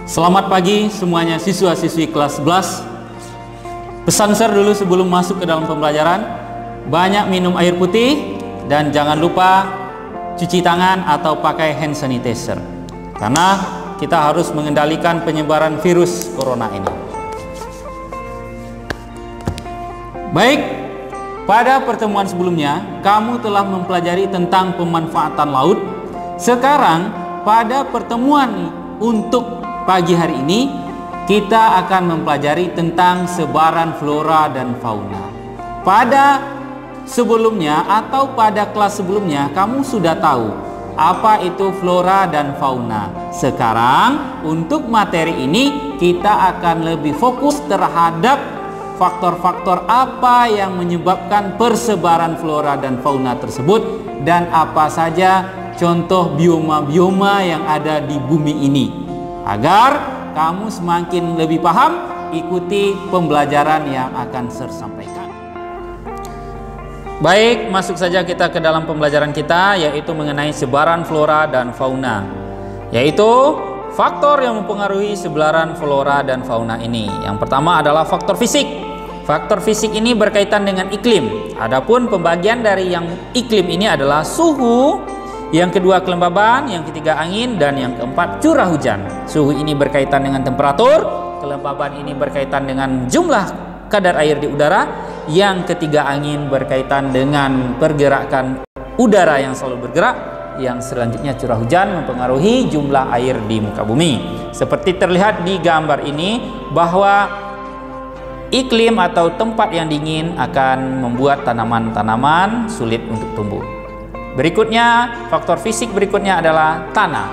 Selamat pagi semuanya siswa-siswi kelas 11. Pesan Sir dulu sebelum masuk ke dalam pembelajaran, banyak minum air putih dan jangan lupa cuci tangan atau pakai hand sanitizer. Karena kita harus mengendalikan penyebaran virus corona ini. Baik, pada pertemuan sebelumnya kamu telah mempelajari tentang pemanfaatan laut. Sekarang pada pertemuan untuk pagi hari ini kita akan mempelajari tentang sebaran flora dan fauna. Pada sebelumnya atau pada kelas sebelumnya kamu sudah tahu apa itu flora dan fauna. Sekarang untuk materi ini kita akan lebih fokus terhadap faktor-faktor apa yang menyebabkan persebaran flora dan fauna tersebut dan apa saja contoh bioma-bioma yang ada di bumi ini. Agar kamu semakin lebih paham, ikuti pembelajaran yang akan Sir sampaikan. Baik, masuk saja kita ke dalam pembelajaran kita, yaitu mengenai sebaran flora dan fauna. Yaitu faktor yang mempengaruhi sebaran flora dan fauna ini. Yang pertama adalah faktor fisik. Faktor fisik ini berkaitan dengan iklim. Adapun pembagian dari yang iklim ini adalah suhu, yang kedua kelembaban, yang ketiga angin, dan yang keempat curah hujan. Suhu ini berkaitan dengan temperatur, kelembaban ini berkaitan dengan jumlah kadar air di udara, yang ketiga angin berkaitan dengan pergerakan udara yang selalu bergerak, yang selanjutnya curah hujan mempengaruhi jumlah air di muka bumi. Seperti terlihat di gambar ini bahwa iklim atau tempat yang dingin akan membuat tanaman-tanaman sulit untuk tumbuh. Berikutnya, faktor fisik berikutnya adalah tanah.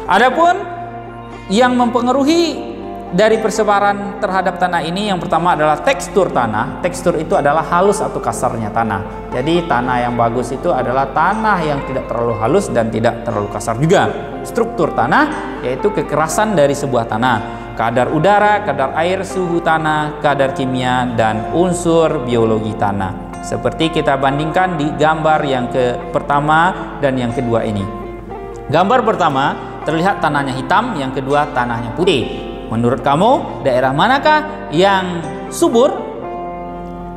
Adapun yang mempengaruhi dari persebaran terhadap tanah ini, yang pertama adalah tekstur tanah. Tekstur itu adalah halus atau kasarnya tanah. Jadi tanah yang bagus itu adalah tanah yang tidak terlalu halus dan tidak terlalu kasar juga. Struktur tanah yaitu kekerasan dari sebuah tanah, kadar udara, kadar air, suhu tanah, kadar kimia, dan unsur biologi tanah. Seperti kita bandingkan di gambar yang pertama dan yang kedua ini. Gambar pertama terlihat tanahnya hitam, yang kedua tanahnya putih. Menurut kamu, daerah manakah yang subur?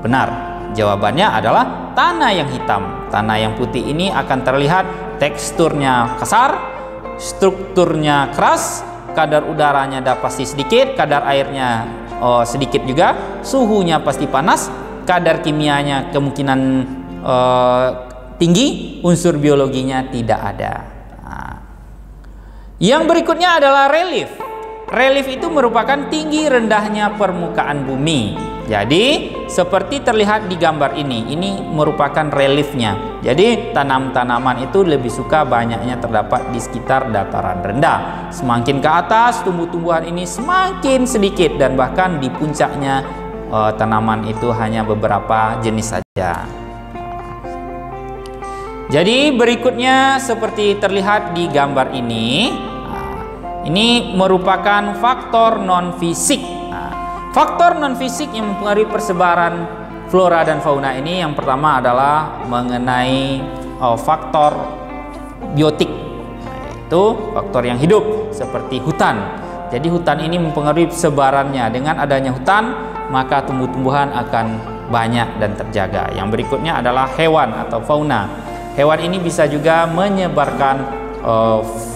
Benar, jawabannya adalah tanah yang hitam. Tanah yang putih ini akan terlihat teksturnya kasar, strukturnya keras, kadar udaranya pasti sedikit, kadar airnya sedikit juga, suhunya pasti panas, kadar kimianya kemungkinan tinggi, unsur biologinya tidak ada. Nah, yang berikutnya adalah relief. Relief itu merupakan tinggi rendahnya permukaan bumi. Jadi seperti terlihat di gambar ini merupakan reliefnya. Jadi tanam-tanaman itu lebih suka banyaknya terdapat di sekitar dataran rendah. Semakin ke atas tumbuh-tumbuhan ini semakin sedikit, dan bahkan di puncaknya tanaman itu hanya beberapa jenis saja. Jadi berikutnya seperti terlihat di gambar ini merupakan faktor non-fisik. Faktor non-fisik yang mempengaruhi persebaran flora dan fauna ini, yang pertama adalah mengenai faktor biotik, yaitu faktor yang hidup seperti hutan. Jadi hutan ini mempengaruhi sebarannya. Dengan adanya hutan, maka tumbuh-tumbuhan akan banyak dan terjaga. Yang berikutnya adalah hewan atau fauna. Hewan ini bisa juga menyebarkan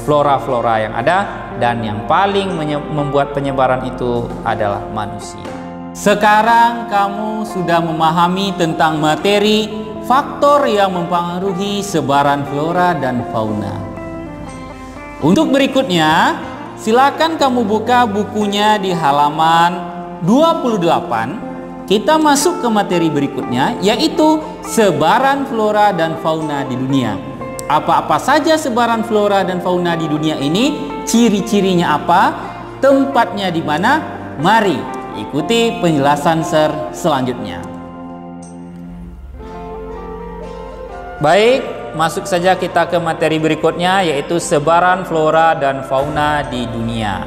flora-flora yang ada, dan yang paling membuat penyebaran itu adalah manusia. Sekarang kamu sudah memahami tentang materi faktor yang mempengaruhi sebaran flora dan fauna. Untuk berikutnya, silakan kamu buka bukunya di halaman 28. Kita masuk ke materi berikutnya, yaitu sebaran flora dan fauna di dunia. Apa-apa saja sebaran flora dan fauna di dunia ini, ciri-cirinya apa, tempatnya di mana? Mari ikuti penjelasan Sir selanjutnya. Baik, masuk saja kita ke materi berikutnya, yaitu sebaran flora dan fauna di dunia.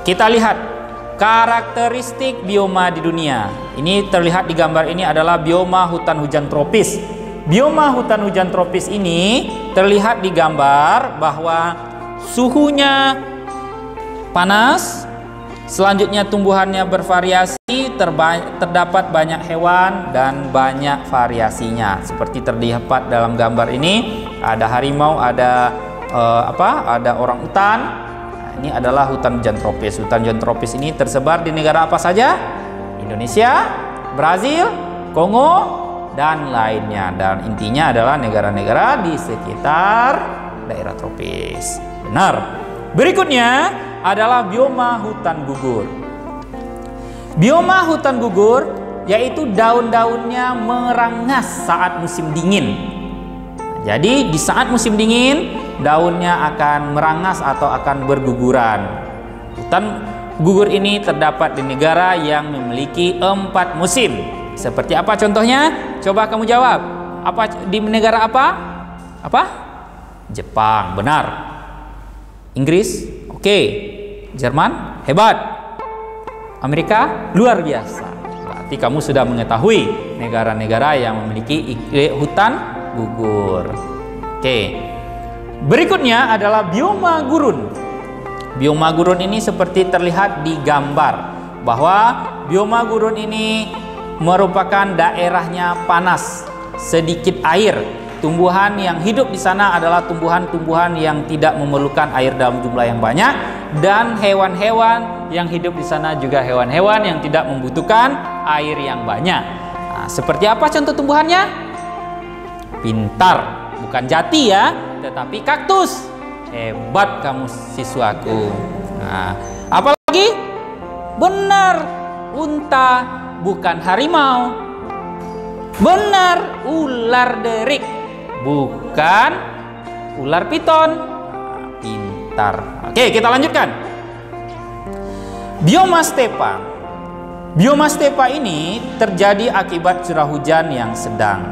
Kita lihat karakteristik bioma di dunia. Ini terlihat di gambar ini adalah bioma hutan hujan tropis. Bioma hutan hujan tropis ini terlihat di gambar bahwa suhunya panas. Selanjutnya tumbuhannya bervariasi, terdapat banyak hewan dan banyak variasinya. Seperti terdapat dalam gambar ini, ada harimau, ada ada orangutan. Nah, ini adalah hutan hujan tropis. Hutan hujan tropis ini tersebar di negara apa saja? Indonesia, Brazil, Kongo, dan lainnya. Dan intinya adalah negara-negara di sekitar daerah tropis. Benar. Berikutnya adalah bioma hutan gugur. Bioma hutan gugur yaitu daun-daunnya merangas saat musim dingin. Jadi di saat musim dingin daunnya akan merangas atau akan berguguran. Hutan gugur ini terdapat di negara yang memiliki 4 musim. Seperti apa contohnya? Coba kamu jawab. Di negara apa? Jepang, benar. Inggris, oke. Jerman, hebat. Amerika, luar biasa. Berarti kamu sudah mengetahui negara-negara yang memiliki hutan gugur. Oke. Berikutnya adalah bioma gurun. Bioma gurun ini seperti terlihat di gambar bahwa bioma gurun ini merupakan daerahnya panas, sedikit air. Tumbuhan yang hidup di sana adalah tumbuhan-tumbuhan yang tidak memerlukan air dalam jumlah yang banyak, dan hewan-hewan yang hidup di sana juga hewan-hewan yang tidak membutuhkan air yang banyak. Nah, seperti apa contoh tumbuhannya? Pintar, bukan jati ya, tetapi kaktus. Hebat kamu siswaku. Nah, apalagi? Benar, unta, bukan harimau. Benar, ular derik, bukan ular piton. Nah, pintar. Oke, kita lanjutkan. Bioma stepa. Bioma stepa ini terjadi akibat curah hujan yang sedang.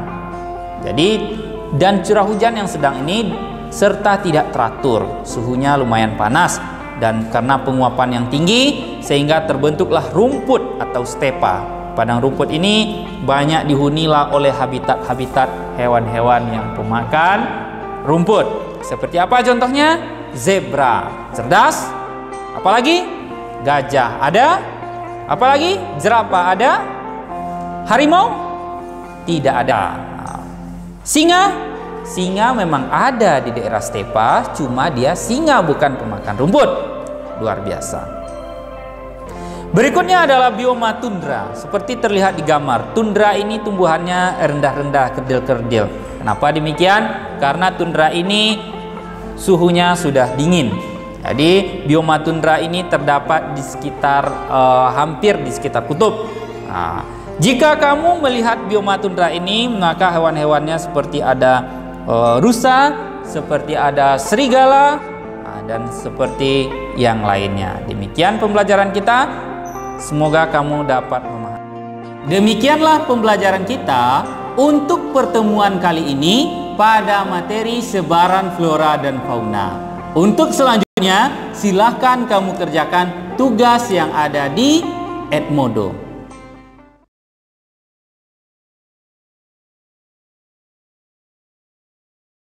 Dan curah hujan yang sedang ini serta tidak teratur. Suhunya lumayan panas dan karena penguapan yang tinggi sehingga terbentuklah rumput atau stepa. Padang rumput ini banyak dihuni oleh habitat-habitat hewan-hewan yang pemakan rumput. Seperti apa contohnya? Zebra, cerdas. Apalagi? Gajah ada. Apalagi? Jerapah ada. Harimau? Tidak ada. Singa? Singa memang ada di daerah stepa, cuma dia singa bukan pemakan rumput. Luar biasa. Berikutnya adalah bioma tundra. Seperti terlihat di gambar, tundra ini tumbuhannya rendah-rendah, kerdil-kerdil. Kenapa demikian? Karena tundra ini suhunya sudah dingin. Jadi bioma tundra ini terdapat di sekitar hampir di sekitar kutub. Nah, jika kamu melihat bioma tundra ini, maka hewan-hewannya seperti ada rusa, seperti ada serigala, dan seperti yang lainnya. Demikian pembelajaran kita. Semoga kamu dapat memahami. Demikianlah pembelajaran kita untuk pertemuan kali ini pada materi sebaran flora dan fauna. Untuk selanjutnya, silahkan kamu kerjakan tugas yang ada di Edmodo.